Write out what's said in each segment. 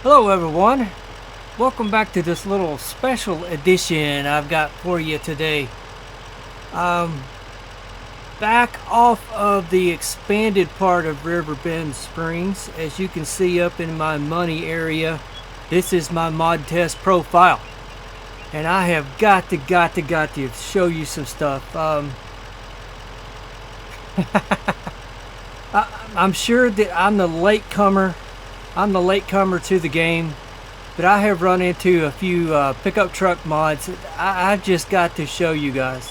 Hello everyone, welcome back to this little special edition I've got for you today. Back off of the expanded part of Riverbend Springs. As you can see up in my money area, this is my mod test profile. And I have got to show you some stuff. I'm sure that I'm the latecomer to the game, but I have run into a few pickup truck mods. I've just got to show you guys.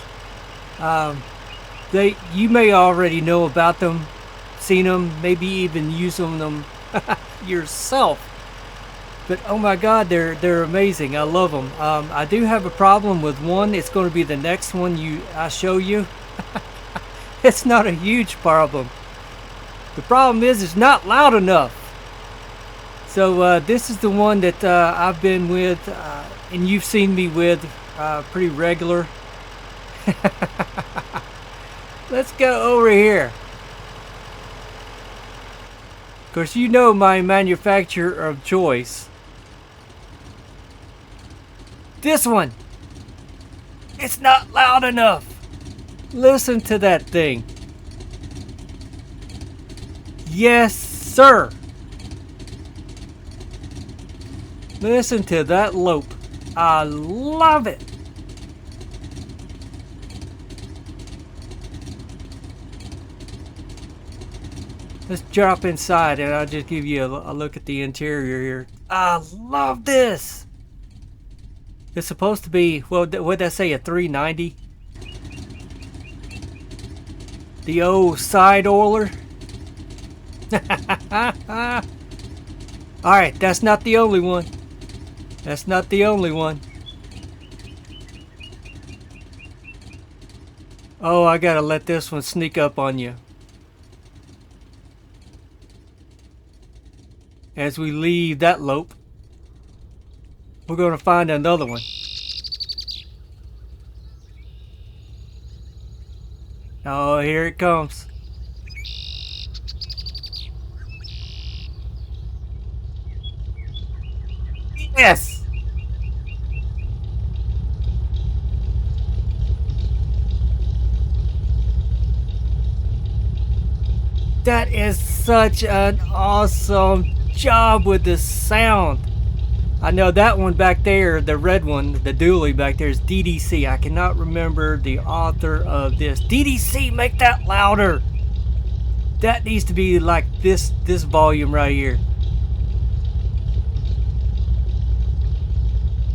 You may already know about them, seen them, maybe even using them yourself. But oh my God, they're amazing. I love them. I do have a problem with one. It's going to be the next one I show you. It's not a huge problem. The problem is it's not loud enough. So this is the one that I've been with, and you've seen me with pretty regular. Let's go over here. Of course, you know my manufacturer of choice. This one. It's not loud enough. Listen to that thing. Yes, sir. Listen to that lope. I love it. Let's drop inside and I'll just give you a look at the interior here. I love this. It's supposed to be, well, what did I say, a 390? The old side oiler. Alright, that's not the only one. That's not the only one. Oh, I gotta let this one sneak up on you. As we leave that lope, we're gonna find another one. Oh, here it comes. Yes! That is such an awesome job with the sound. I know that one back there, the red one, the dually back there, is DDC. I cannot remember the author of this. DDC, make that louder. That needs to be like this volume right here.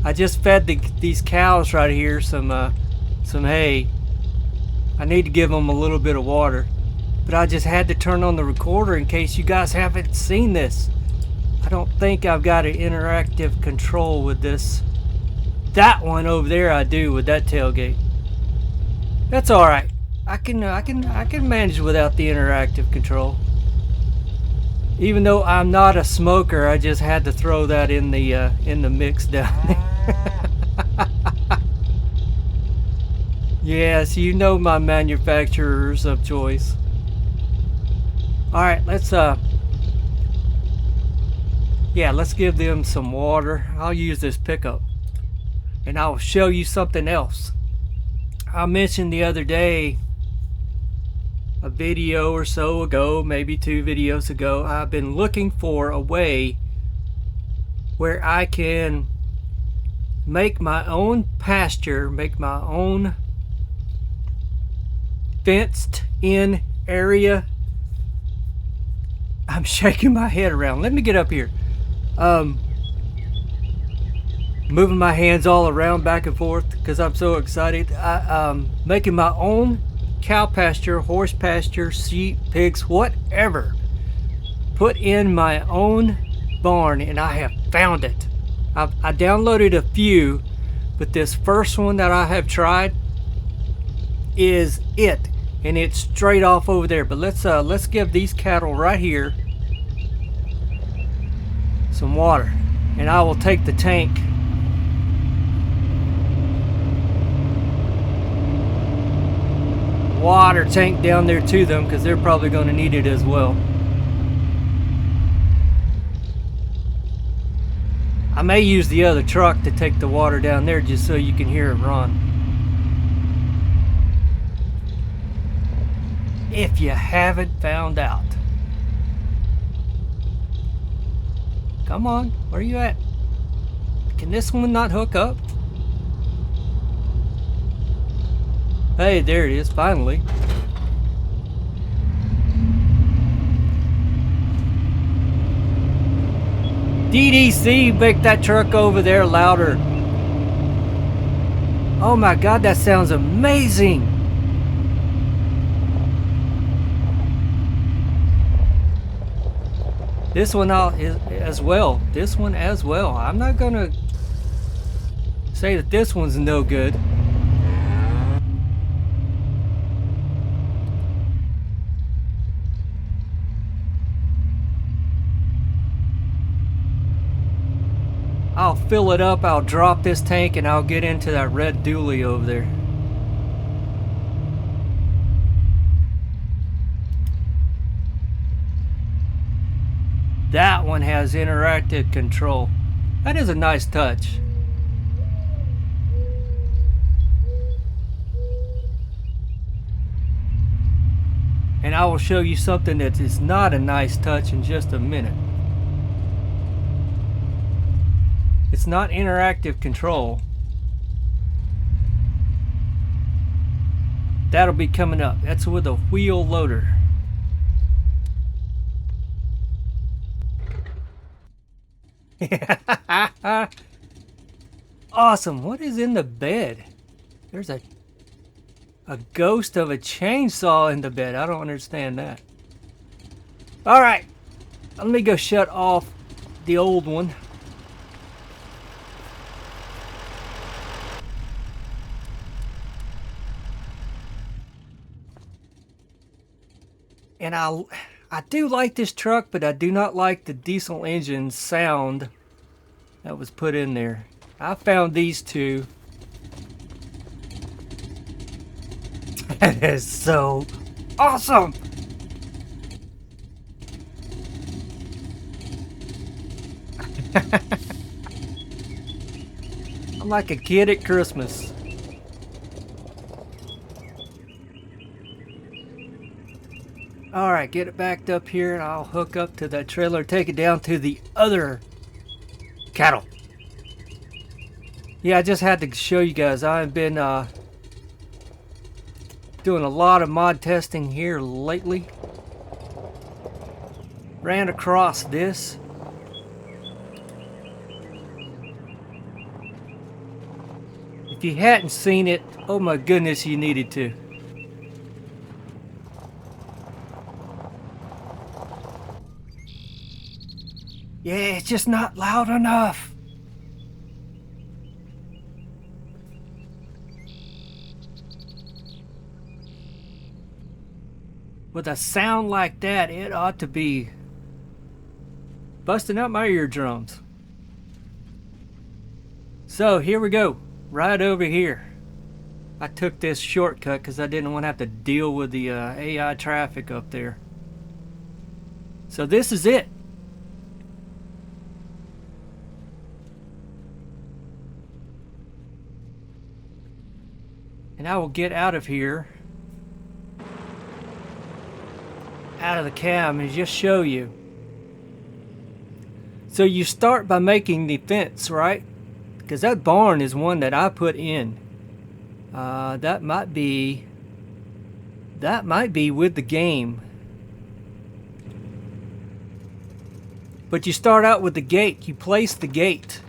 I just fed these cows right here some hay. I need to give them a little bit of water. But I just had to turn on the recorder in case you guys haven't seen this. I don't think I've got an interactive control with this. That one over there I do with that tailgate. That's alright. I can manage without the interactive control. Even though I'm not a smoker, I just had to throw that in the mix down there. Yes, you know my manufacturers of choice. Alright, let's give them some water. I'll use this pickup. And I'll show you something else. I mentioned the other day, a video or so ago, maybe 2 videos ago, I've been looking for a way where I can make my own pasture, make my own fenced in area. I'm shaking my head around. Let me get up here. Moving my hands all around back and forth because I'm so excited. Making my own cow pasture, horse pasture, sheep, pigs, whatever. Put in my own barn, and I have found it. I downloaded a few, but this first one that I have tried is it, and it's straight off over there. But let's give these cattle right here some water, and I will take the tank. Water tank down there to them because they're probably going to need it as well. I may use the other truck to take the water down there just so you can hear it run. If you haven't found out. Come on, where are you at? Can this one not hook up? Hey, there it is, finally. DDC, make that truck over there louder. Oh my God, that sounds amazing. This one as well. This one as well. I'm not gonna say that this one's no good. I'll fill it up, I'll drop this tank, and I'll get into that red dually over there. That one has interactive control. That is a nice touch. And I will show you something that is not a nice touch in just a minute. It's not interactive control. That'll be coming up. That's with a wheel loader. Awesome. What is in the bed? There's a ghost of a chainsaw in the bed. I don't understand that. All right. Let me go shut off the old one. And I do like this truck, but I do not like the diesel engine sound that was put in there. I found these two. That is so awesome! I'm like a kid at Christmas. Alright, get it backed up here and I'll hook up to that trailer, take it down to the other cattle. Yeah, I just had to show you guys. I've been doing a lot of mod testing here lately. Ran across this. If you hadn't seen it, oh my goodness, you needed to. Yeah, it's just not loud enough. With a sound like that, it ought to be busting out my eardrums. So here we go, right over here. I took this shortcut because I didn't want to have to deal with the AI traffic up there. So this is it. And I will get out of here, out of the cam, and just show you. So you start by making the fence, right? Because that barn is one that I put in. That might be with the game. But you start out with the gate. You place the gate,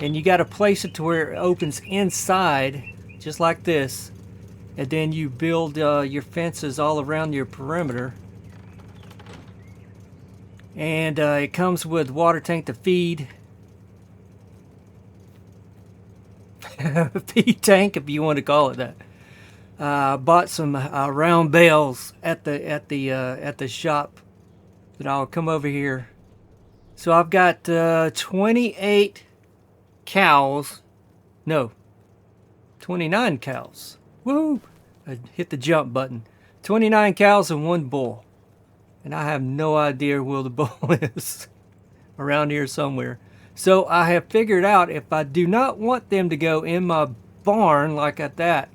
and you got to place it to where it opens inside, just like this. And then you build your fences all around your perimeter. And it comes with water tank to feed. Feed tank, if you want to call it that. Bought some round bales at the shop that I'll come over here. So I've got 28 cows. No, 29 cows. Woo! I hit the jump button. 29 cows and 1 bull. And I have no idea where the bull is. Around here somewhere. So I have figured out if I do not want them to go in my barn like that,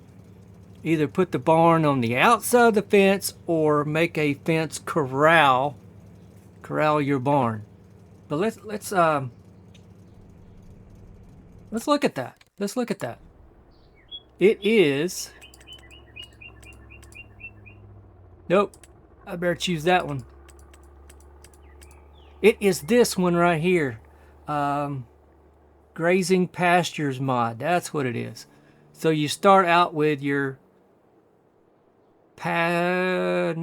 either put the barn on the outside of the fence or make a fence corral your barn. But let's look at that. Let's look at that. It is. Nope. I better choose that one. It is this one right here. Grazing pastures mod. That's what it is. So you start out with your no.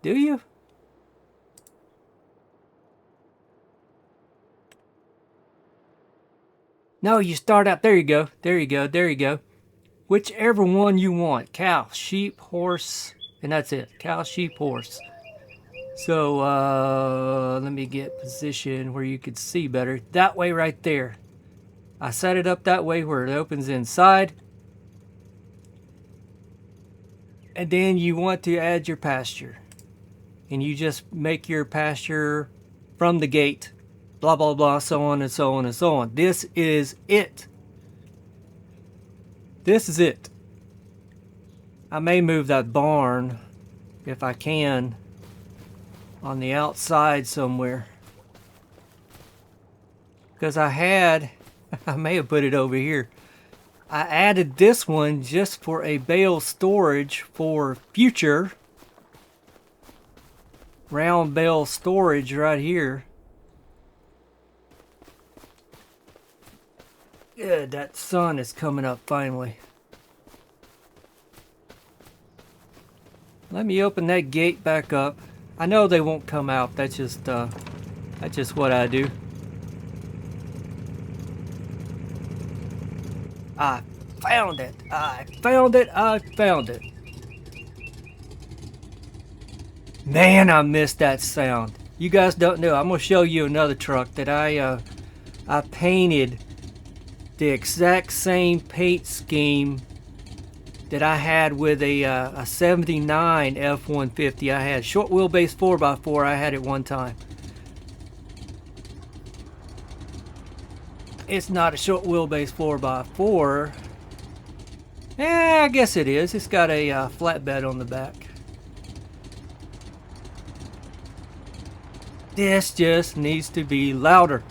Do you? No, you start out. There you go. There you go. There you go. Whichever one you want. Cow, sheep, horse, and that's it. Cow, sheep, horse. So let me get position where you could see better. That way right there. I set it up that way where it opens inside. And then you want to add your pasture. And you just make your pasture from the gate. Blah, blah, blah, so on and so on and so on. This is it. This is it. I may move that barn, if I can, on the outside somewhere. Because I may have put it over here. I added this one just for a bale storage for future. Round bale storage right here. Yeah, that sun is coming up finally. Let me open that gate back up. I know they won't come out. That's just what I do. I found it. I found it. I found it. Man, I missed that sound. You guys don't know. I'm gonna show you another truck that I painted the exact same paint scheme that I had with a 79 F-150. I had short wheelbase 4x4. I had it one time. It's not a short wheelbase 4x4. I guess it is. It's got a flatbed on the back. This just needs to be louder.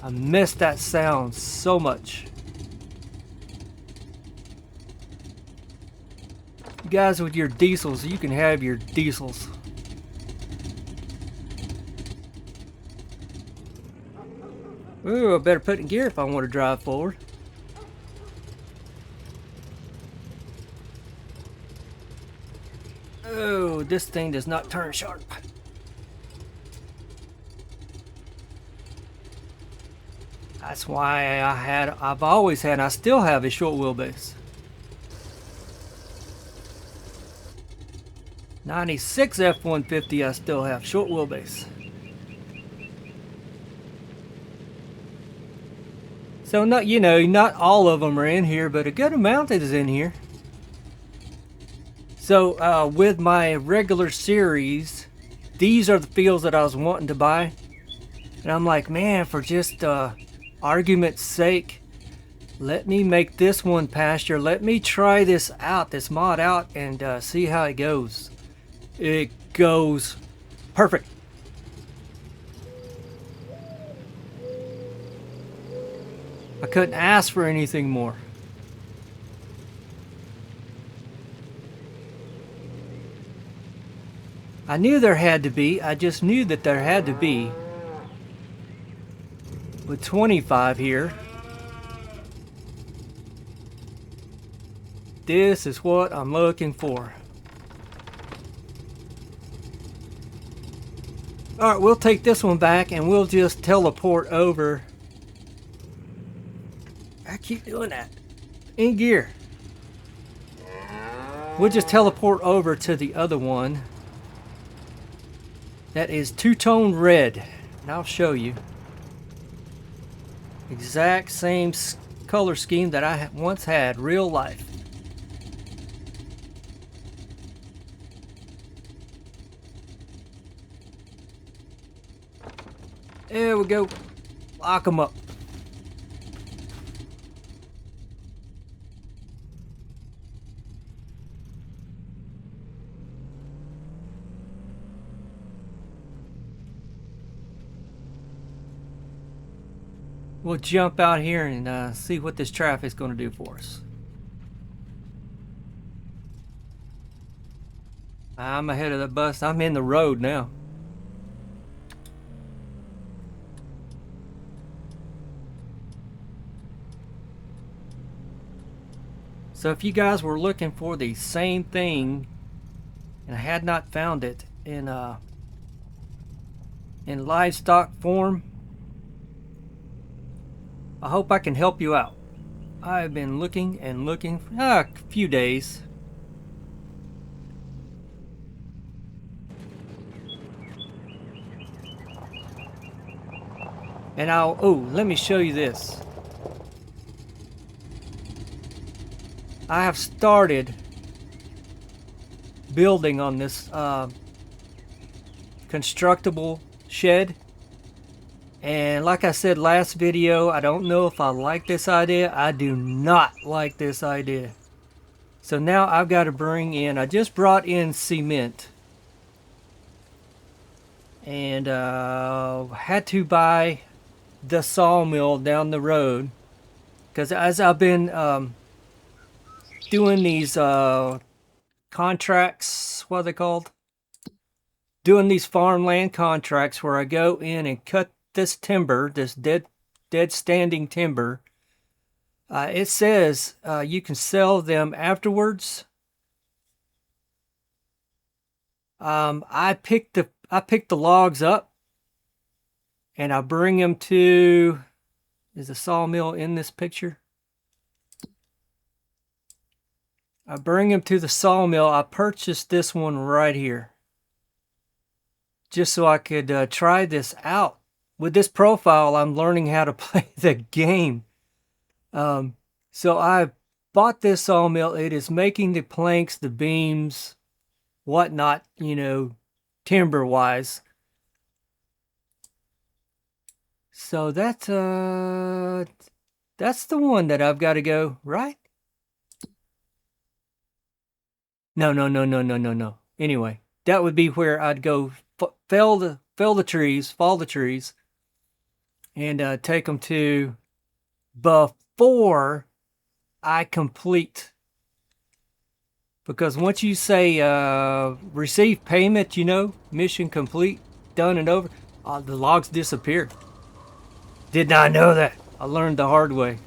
I miss that sound so much. You guys with your diesels, you can have your diesels. Ooh, I better put in gear if I want to drive forward. Oh, this thing does not turn sharp. That's why I've always had, I still have a short wheelbase. 96 F-150 I still have, short wheelbase. So not all of them are in here, but a good amount is in here. So with my regular series, these are the fields that I was wanting to buy. And I'm like, man, for just argument's sake, let me make this one pasture. Let me try this mod out, and see how it goes. It goes perfect. I couldn't ask for anything more. I knew there had to be. I just knew that there had to be. With 25 here. This is what I'm looking for. Alright, we'll take this one back and we'll just teleport over. I keep doing that. In gear. We'll just teleport over to the other one. That is two-tone red. And I'll show you. Exact same color scheme that I once had, real life. There we go. Lock them up. We'll jump out here and see what this traffic's going to do for us. I'm ahead of the bus. I'm in the road now. So if you guys were looking for the same thing and had not found it in livestock form, I hope I can help you out. I've been looking and looking for a few days. And let me show you this. I have started building on this constructible shed. And like I said last video, I don't know if I like this idea. I do not like this idea. So now I've got to bring in, I just brought in cement. And had to buy the sawmill down the road. Because as I've been doing these contracts, what are they called? Doing these farmland contracts where I go in and cut this timber, this dead standing timber. It says you can sell them afterwards. I pick the logs up and I bring them to, is the sawmill in this picture? I bring them to the sawmill. I purchased this one right here just so I could try this out. With this profile, I'm learning how to play the game. So I bought this sawmill. It is making the planks, the beams, whatnot, you know, timber-wise. So that's the one that I've got to go, right? No. Anyway, that would be where I'd go fall the trees, and take them to before I complete. Because once you say receive payment, you know, mission complete, done and over, the logs disappear. Did not know that. I learned the hard way.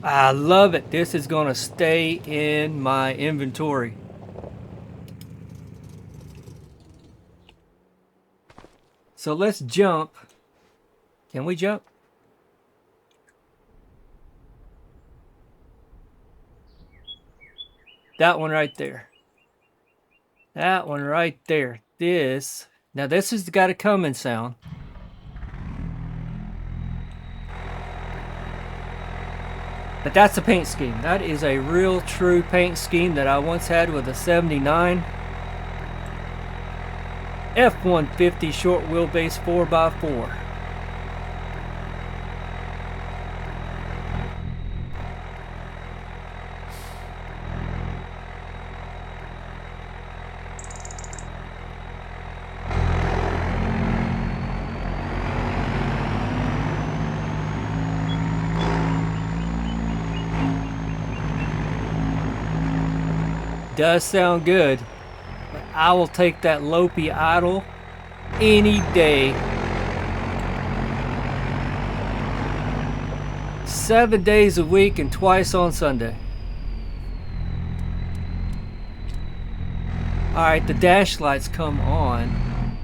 I love it. This is going to stay in my inventory. So let's jump. Can we jump? That one right there. That one right there. Now this has got a coming sound. But that's a paint scheme. That is a real true paint scheme that I once had with a 79 F-150 short wheelbase 4x4. Does sound good, but I will take that Lopi idle any day. 7 days a week and twice on Sunday. Alright, the dash lights come on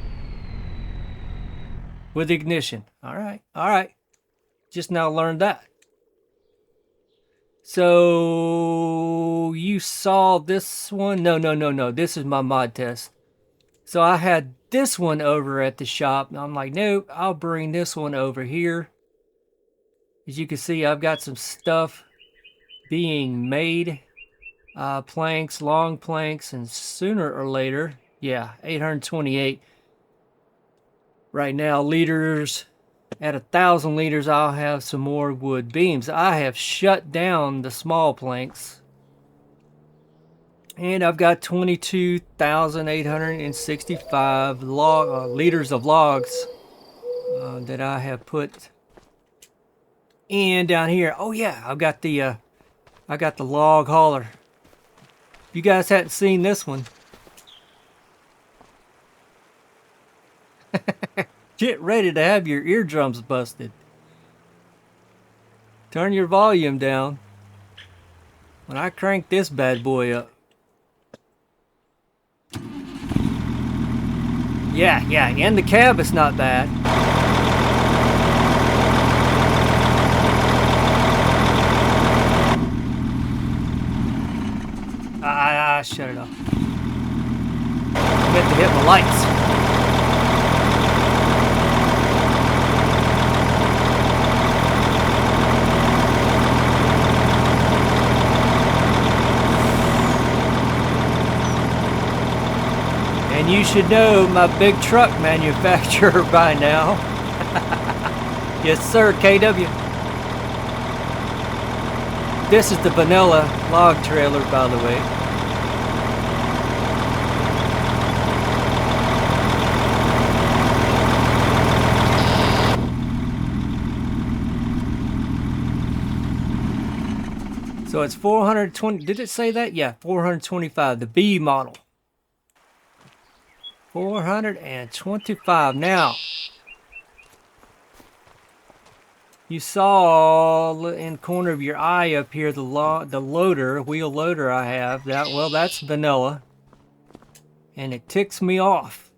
with ignition. Alright. Just now learned that. So you saw this one? No. This is my mod test. So I had this one over at the shop. And I'm like, nope, I'll bring this one over here. As you can see, I've got some stuff being made. Planks, long planks, and sooner or later, yeah, 828. Right now, liters, at 1,000 liters, I'll have some more wood beams. I have shut down the small planks. And I've got 22,865 liters of logs that I have put in down here. Oh yeah, I got the log hauler. If you guys hadn't seen this one, get ready to have your eardrums busted. Turn your volume down when I crank this bad boy up. Yeah, and the cab is not bad. Shut it off. I meant to hit my lights. And you should know my big truck manufacturer by now. Yes, sir, KW. This is the vanilla log trailer, by the way. So it's 420, did it say that? Yeah, 425, the B model. 425. Now, you saw in the corner of your eye up here the loader, wheel loader I have. Well, that's vanilla. And it ticks me off.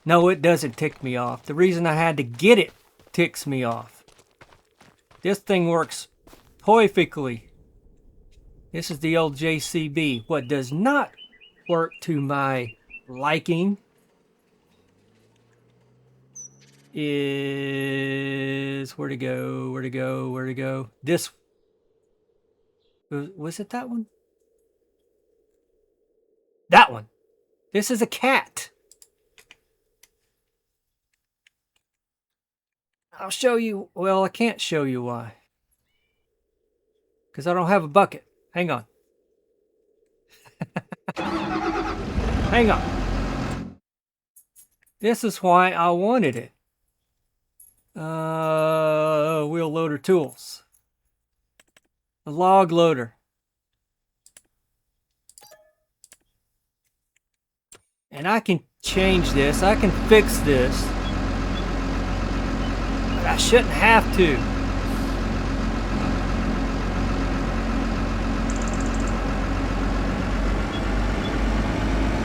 No, it doesn't tick me off. The reason I had to get it ticks me off. This thing works perfectly. This is the old JCB. What does not work to my liking is where to go. This was it, that one? That one. This is a cat. I'll show you. Well, I can't show you why. Because I don't have a bucket. Hang on. Hang on. This is why I wanted it. Wheel loader tools. A log loader. And I can change this. I can fix this. But I shouldn't have to.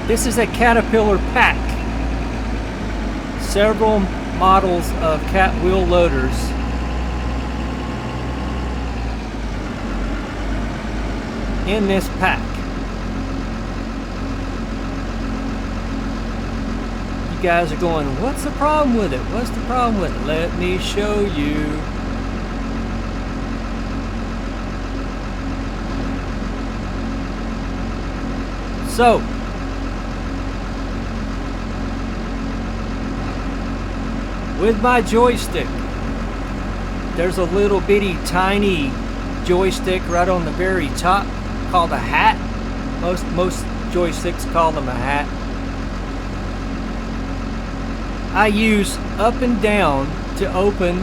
This is a Caterpillar pack. Several models of cat wheel loaders. In this pack. You guys are going, what's the problem with it? What's the problem with it? Let me show you. So, with my joystick, there's a little bitty tiny joystick right on the very top called a hat. Most joysticks call them a hat. I use up and down to open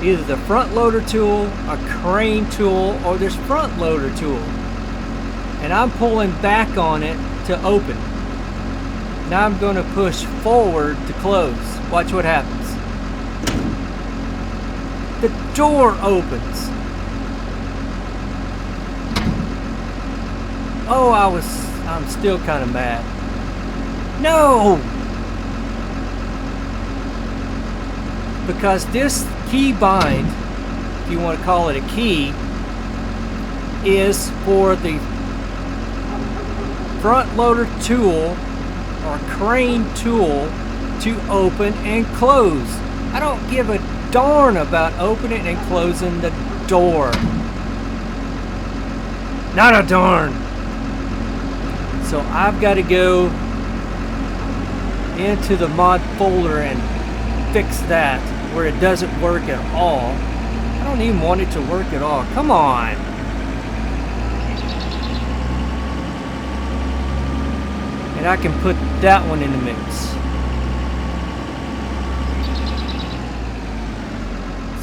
either the front loader tool, a crane tool, or this front loader tool. And I'm pulling back on it to open. Now I'm going to push forward to close. Watch what happens. The door opens. Oh, I'm still kind of mad. No! Because this key bind, if you want to call it a key, is for the front loader tool or crane tool to open and close. I don't give a darn about opening and closing the door. Not a darn. So I've got to go into the mod folder and fix that where it doesn't work at all. I don't even want it to work at all. Come on. And I can put that one in the mix.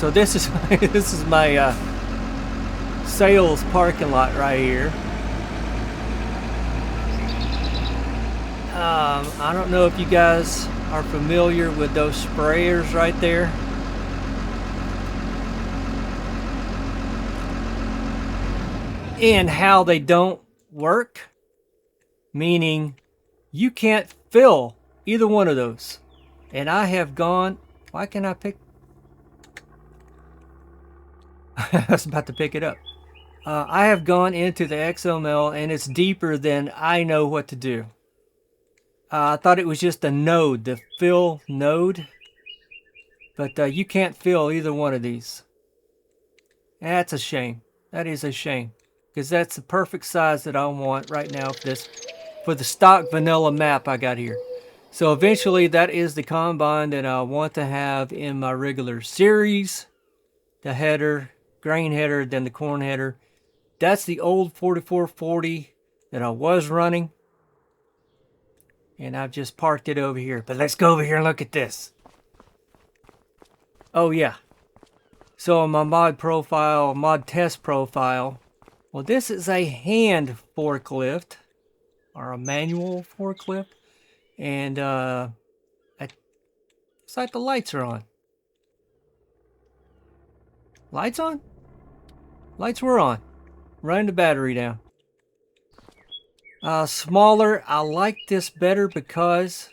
So this is my sales parking lot right here. I don't know if you guys are familiar with those sprayers right there. And how they don't work. Meaning you can't fill either one of those. And I have gone... Why can't I pick... I was about to pick it up. I have gone into the XML and it's deeper than I know what to do. I thought it was just a node, the fill node. But you can't fill either one of these. That's a shame. That is a shame. Because that's the perfect size that I want right now for the stock vanilla map I got here. So eventually that is the combine that I want to have in my regular series. The header, grain header, then the corn header. That's the old 4440 that I was running. And I've just parked it over here. But let's go over here and look at this. Oh yeah. So on my mod test profile, well this is a hand forklift. Or a manual forklift. And it's like the lights are on. Lights on? Lights were on. Running the battery down. Smaller. I like this better because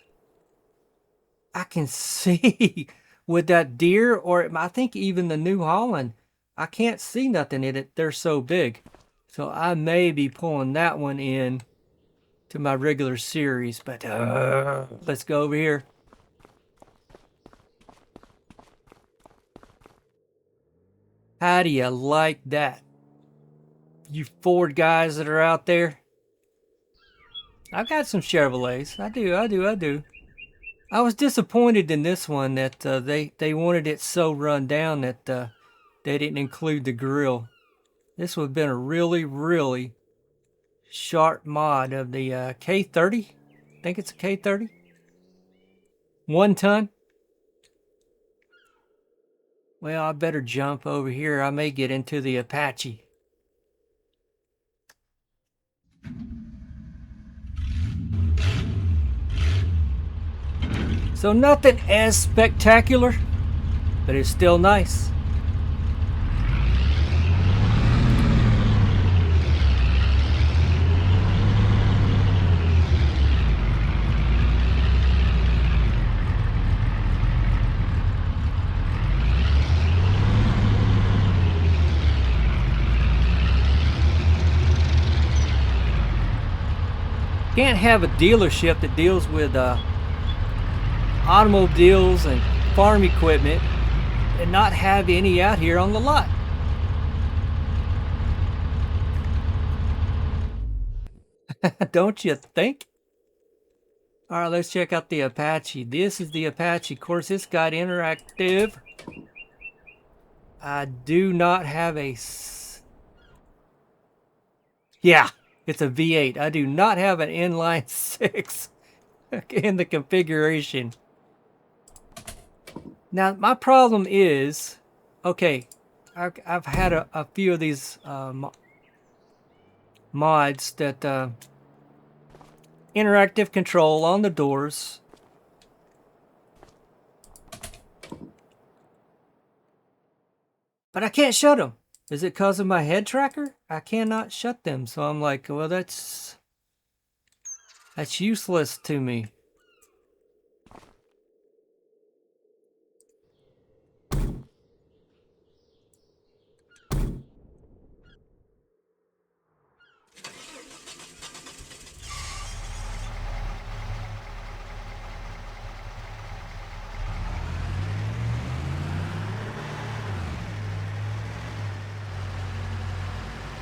I can see with that deer, or I think even the New Holland, I can't see nothing in it. They're so big. So I may be pulling that one in to my regular series, but let's go over here. How do you like that? You Ford guys that are out there. I've got some Chevrolets. I do. I was disappointed in this one that they wanted it so run down that they didn't include the grill. This would have been a really, really sharp mod of the K30. I think it's a K30. 1 ton. Well, I better jump over here. I may get into the Apache. So nothing as spectacular, but it's still nice. Can't have a dealership that deals with automobiles and farm equipment and not have any out here on the lot. Don't you think? All right, let's check out the Apache. This is the Apache. Of course, it's got interactive. I do not have a... Yeah, it's a V8. I do not have an inline 6 in the configuration. Now, my problem is, okay, I've had a few of these mods that interactive control on the doors. But I can't shut them. Is it because of my head tracker? I cannot shut them. So I'm like, well, that's useless to me.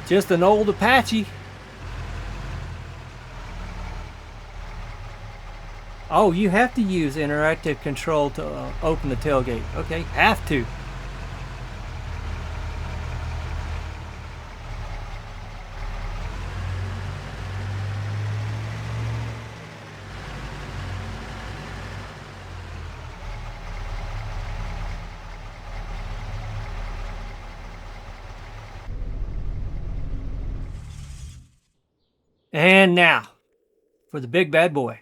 Just an old Apache. Oh, you have to use interactive control to open the tailgate. Okay, have to. And now, for the big bad boy.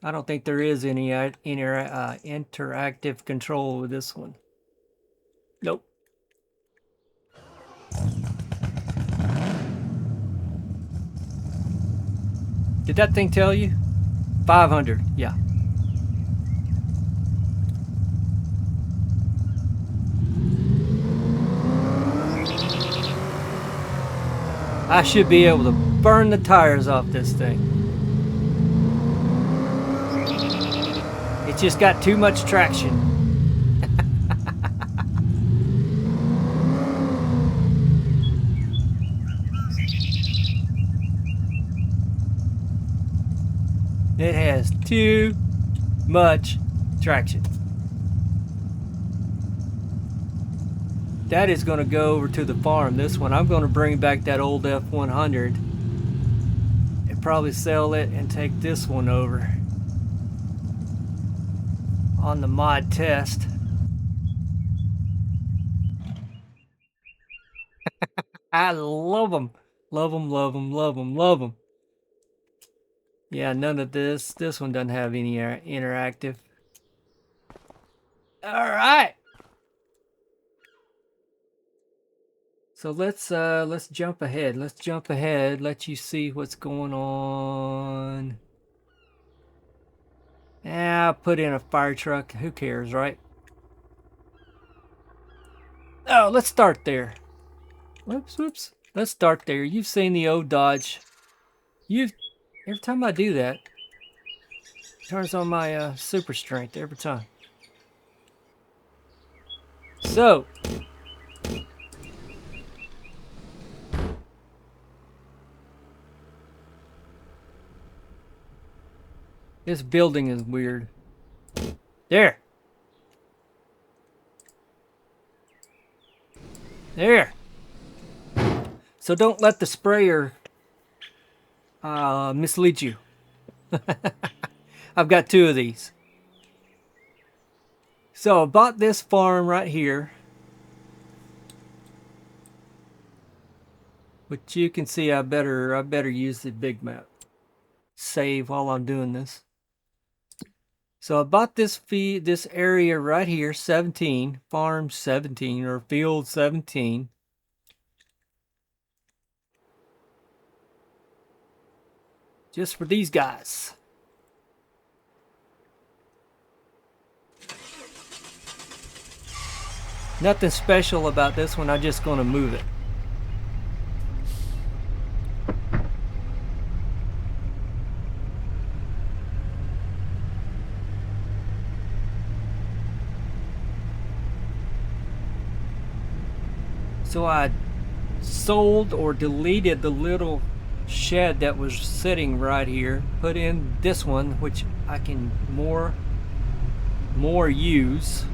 I don't think there is any interactive control with this one. Nope. Did that thing tell you? 500, yeah. I should be able to burn the tires off this thing. It's just got too much traction. It has too much traction. That is going to go over to the farm. This one, I'm going to bring back that old F100 and probably sell it and take this one over on the mod test. I love them. Love them, love them, love them, love them. Yeah, none of this. This one doesn't have any interactive. All right. So let's jump ahead. Let's jump ahead. Let you see what's going on. Yeah, I'll put in a fire truck. Who cares, right? Oh, let's start there. Whoops, whoops. Let's start there. You've seen the old Dodge. Every time I do that, it turns on my super strength every time. So, this building is weird. There. There. So don't let the sprayer mislead you. I've got 2 of these. So I bought this farm right here. But you can see I better use the big map. Save while I'm doing this. So I bought this area right here, 17, farm 17 or field 17. Just for these guys. Nothing special about this one, I'm just going to move it. So I sold or deleted the little shed that was sitting right here, put in this one, which I can more use.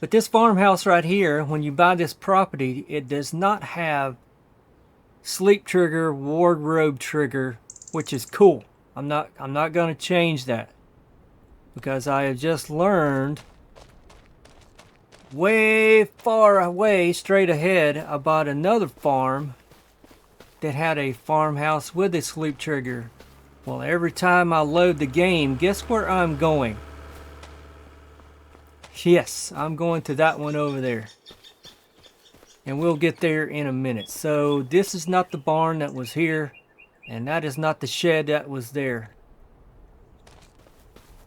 But this farmhouse right here, when you buy this property, it does not have sleep trigger, wardrobe trigger, which is cool. I'm not going to change that, because I have just learned way far away, straight ahead, about another farm that had a farmhouse with a sleep trigger. Well, every time I load the game, guess where I'm going? Yes, I'm going to that one over there. And we'll get there in a minute. So this is not the barn that was here, and that is not the shed that was there.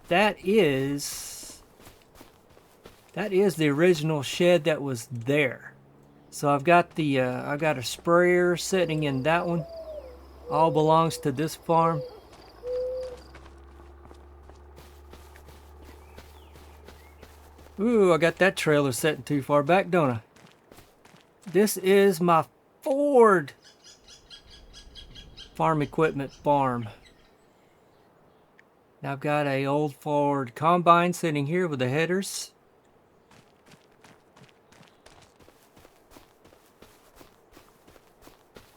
That is the original shed that was there. So I've got a sprayer sitting in that one. All belongs to this farm. Ooh, I got that trailer setting too far back, don't I? This is my Ford farm equipment farm. Now I've got a old Ford combine sitting here with the headers.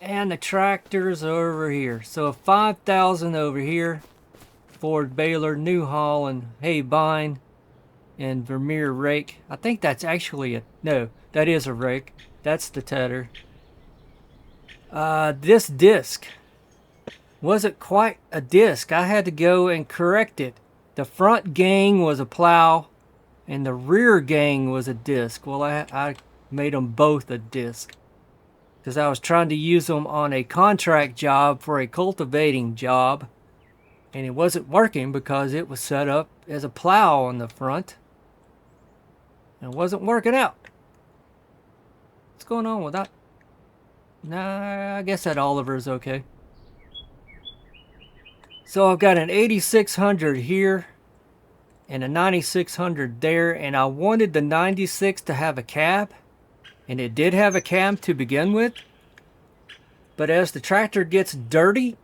And the tractors over here. So a 5,000 over here. Ford Baylor, New Holland, Haybine, and Vermeer rake. I think that's actually a, no, that is a rake. That's the tedder. This disc wasn't quite a disc. I had to go and correct it. The front gang was a plow and the rear gang was a disc. Well, I made them both a disc because I was trying to use them on a contract job for a cultivating job, and it wasn't working because it was set up as a plow on the front. It wasn't working out. What's going on with that? Nah, I guess that Oliver is okay. So I've got an 8600 here and a 9600 there, and I wanted the 96 to have a cab, and it did have a cab to begin with. But as the tractor gets dirty,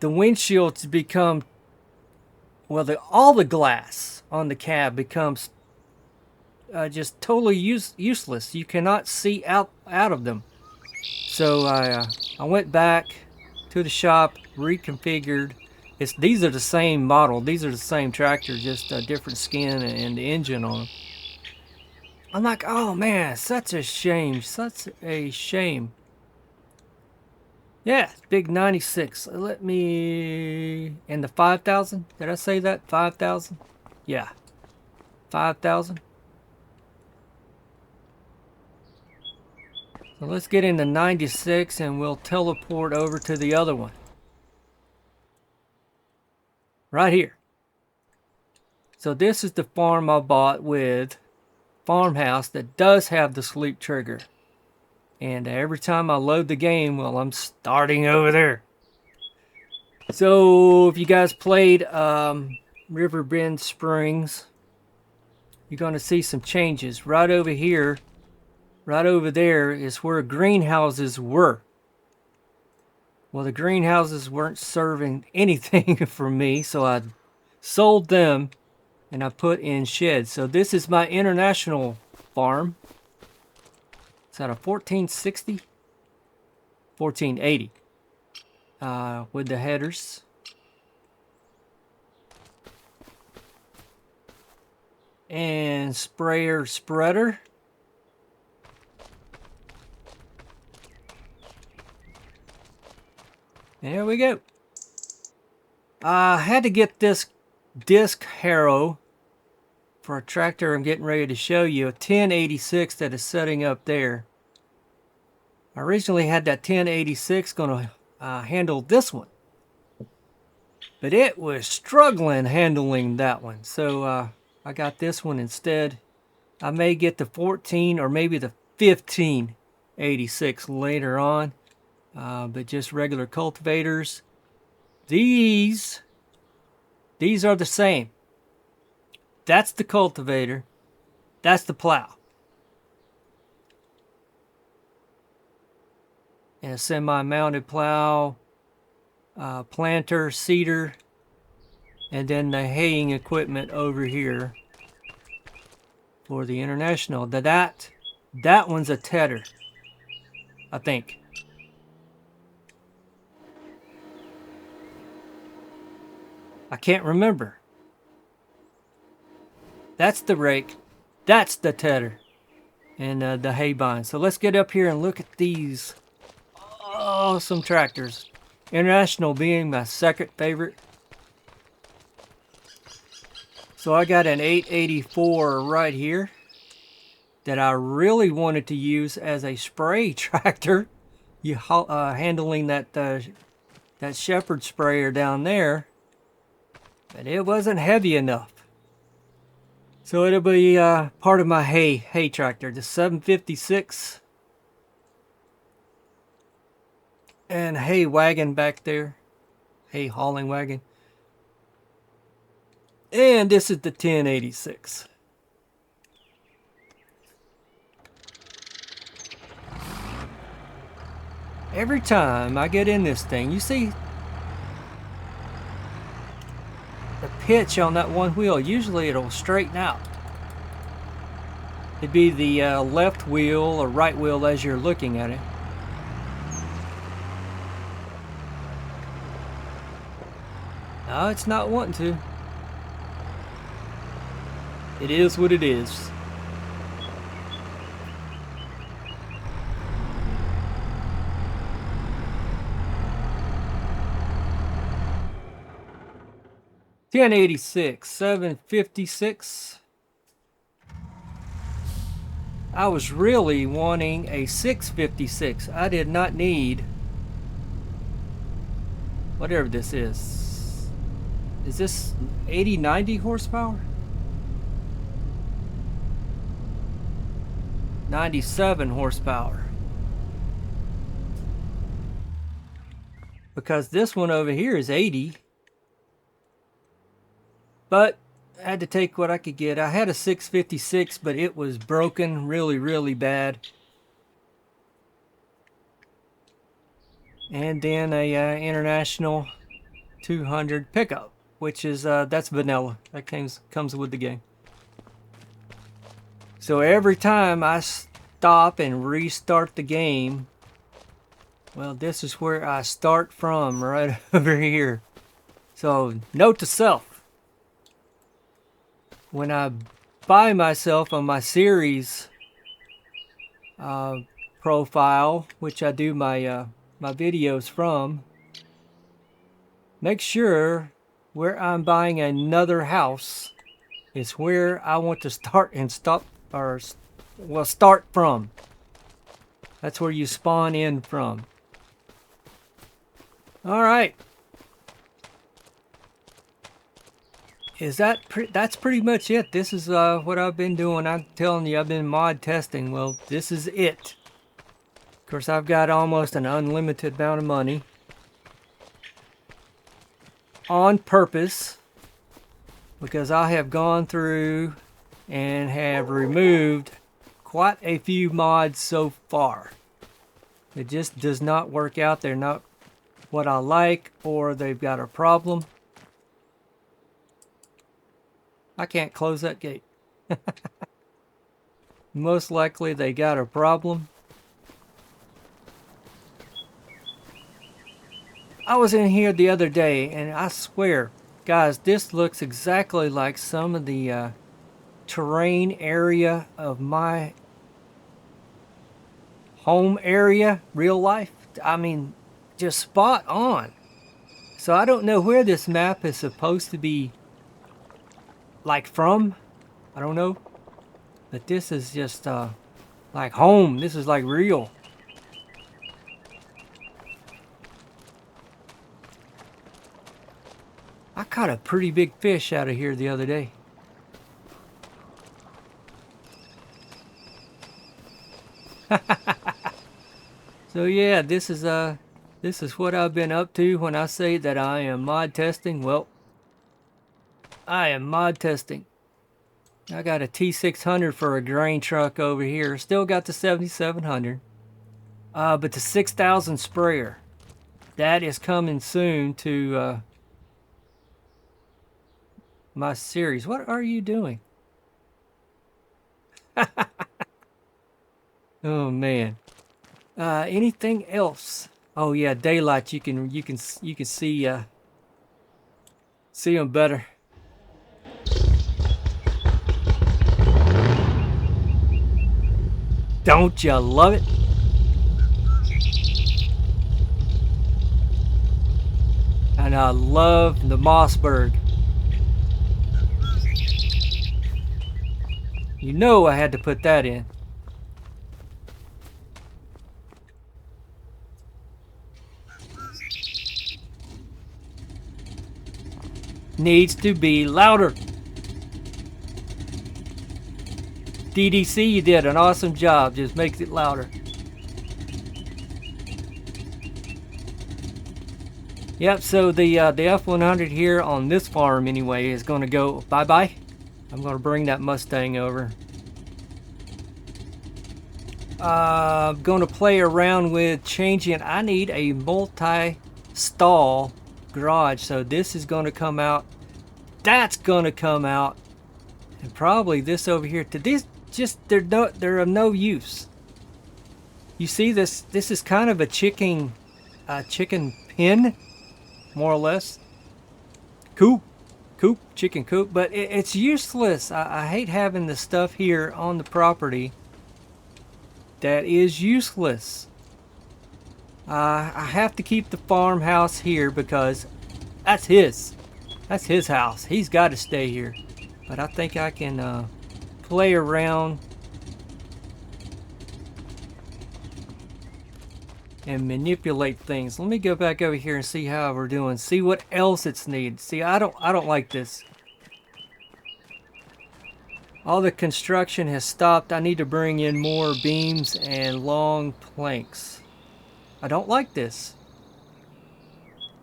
the windshields become, well, all the glass on the cab becomes just totally useless. You cannot see out of them. So I went back to the shop, reconfigured. These are the same model. These are the same tractor, just a different skin and the engine on them. I'm like, oh man, such a shame. Such a shame. Yeah, big 96. Let me... And the 5,000? Did I say that? 5,000? Yeah. 5,000. So let's get into 96 and we'll teleport over to the other one. Right here. So this is the farm I bought with farmhouse that does have the sleep trigger. And every time I load the game, well, I'm starting over there. So if you guys played Riverbend Springs, you're going to see some changes. Right over here, right over there is where greenhouses were. Well, the greenhouses weren't serving anything for me, so I sold them and I put in sheds. So this is my international farm. It's at a 1460, 1480 with the headers. And sprayer spreader. There we go. I had to get this disc harrow for a tractor I'm getting ready to show you. A 1086 that is setting up there. I originally had that 1086 going to handle this one. But it was struggling handling that one. So I got this one instead. I may get the 14 or maybe the 1586 later on. But just regular cultivators. These are the same. That's the cultivator. That's the plow. And a semi-mounted plow, planter, seeder, and then the haying equipment over here for the international. That one's a tedder, I think. I can't remember. That's the rake. That's the tedder. And the haybine. So let's get up here and look at these awesome tractors. International being my second favorite. So I got an 884 right here that I really wanted to use as a spray tractor. Handling that Shepherd sprayer down there. But it wasn't heavy enough. So it'll be part of my hay tractor, the 756. And hay wagon back there. Hay hauling wagon. And this is the 1086. Every time I get in this thing, you see the pitch on that one wheel, usually it'll straighten out. It'd be the left wheel or right wheel as you're looking at it. No, it's not wanting to. It is what it is. $10.86, $7.56. I was really wanting a $6.56. I did not need whatever this is. Is this 80, 90 horsepower? 97 horsepower. Because this one over here is 80. But I had to take what I could get. I had a 656, but it was broken really, really bad. And then a International 200 pickup, which is that's vanilla. That comes with the game. So every time I stop and restart the game, well, this is where I start from, right over here. So note to self. When I buy myself on my series profile, which I do my my videos from, make sure where I'm buying another house is where I want to start and stop, or well, start from. That's where you spawn in from. All right. That's pretty much it. This is what I've been doing. I'm telling you, I've been mod testing. Well, this is it. Of course, I've got almost an unlimited amount of money. On purpose. Because I have gone through and have removed quite a few mods so far. It just does not work out. They're not what I like, or they've got a problem. I can't close that gate. Most likely they got a problem. I was in here the other day, and I swear, guys, this looks exactly like some of the terrain area of my home area, real life. I mean, just spot on. So I don't know where this map is supposed to be, like, from. I don't know. But this is just like home. This is like real. I caught a pretty big fish out of here the other day. So yeah, this is what I've been up to when I say that I am mod testing. Well, I am mod testing. I got a T600 for a grain truck over here. Still got the 7700. But the 6000 sprayer, that is coming soon to my series. What are you doing? Oh man. Anything else? Oh yeah, daylight. You can see them better. Don't you love it? And I love the Mossberg. You know I had to put that in. Needs to be louder. DDC, you did an awesome job. Just makes it louder. Yep, so the F100 here on this farm anyway is going to go bye-bye. I'm going to bring that Mustang over. I'm going to play around with changing. I need a multi-stall garage, so this is going to come out. That's going to come out, and probably this over here. To this, just they're of no use. You see this? This is kind of a chicken pen, more or less. Coop, chicken coop, but it's useless. I hate having the stuff here on the property that is useless. I have to keep the farmhouse here because that's his house. He's got to stay here. But I think I can play around and manipulate things. Let me go back over here and see how we're doing. See what else it's needed. See, I don't like this. All the construction has stopped. I need to bring in more beams and long planks. I don't like this.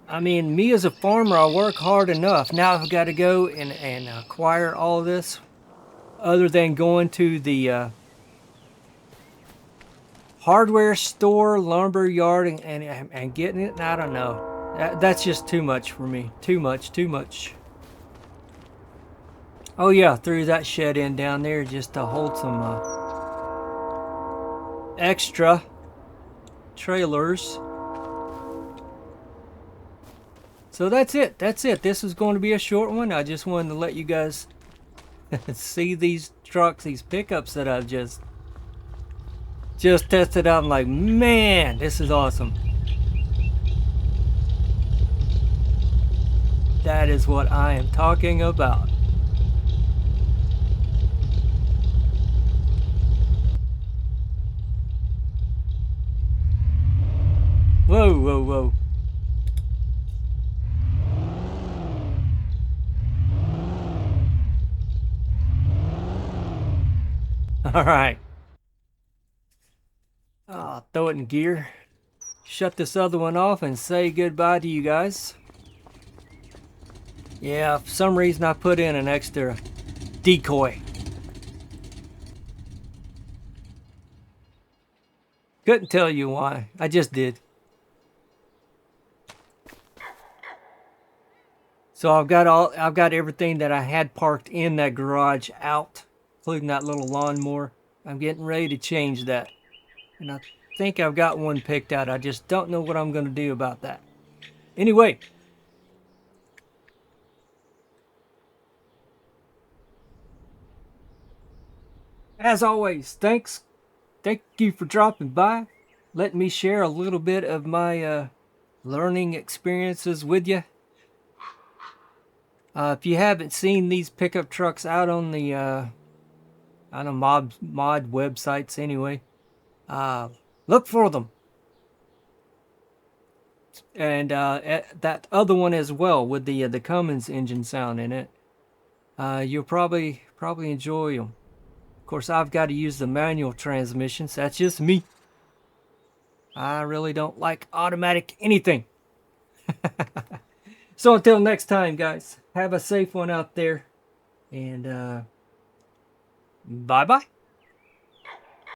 I mean, me as a farmer, I work hard enough. Now I've got to go and acquire all of this. Other than going to the hardware store, lumber yard, and getting it. I don't know. That's just too much for me. Too much. Oh yeah, threw that shed in down there just to hold some extra trailers. So that's it. This is going to be a short one. I just wanted to let you guys see these trucks, these pickups that I've just tested out. I'm like, man, this is awesome. That is what I am talking about. Whoa. All right. I'll throw it in gear. Shut this other one off and say goodbye to you guys. Yeah, for some reason I put in an extra decoy. Couldn't tell you why. I just did. So I've got everything that I had parked in that garage out, including that little lawnmower. I'm getting ready to change that. And I think I've got one picked out. I just don't know what I'm going to do about that. Anyway. As always, thank you for dropping by. Let me share a little bit of my learning experiences with you. If you haven't seen these pickup trucks out on the mod websites anyway, look for them. And that other one as well with the Cummins engine sound in it. You'll probably enjoy them. Of course, I've got to use the manual transmissions. That's just me. I really don't like automatic anything. So until next time, guys, have a safe one out there. And bye-bye.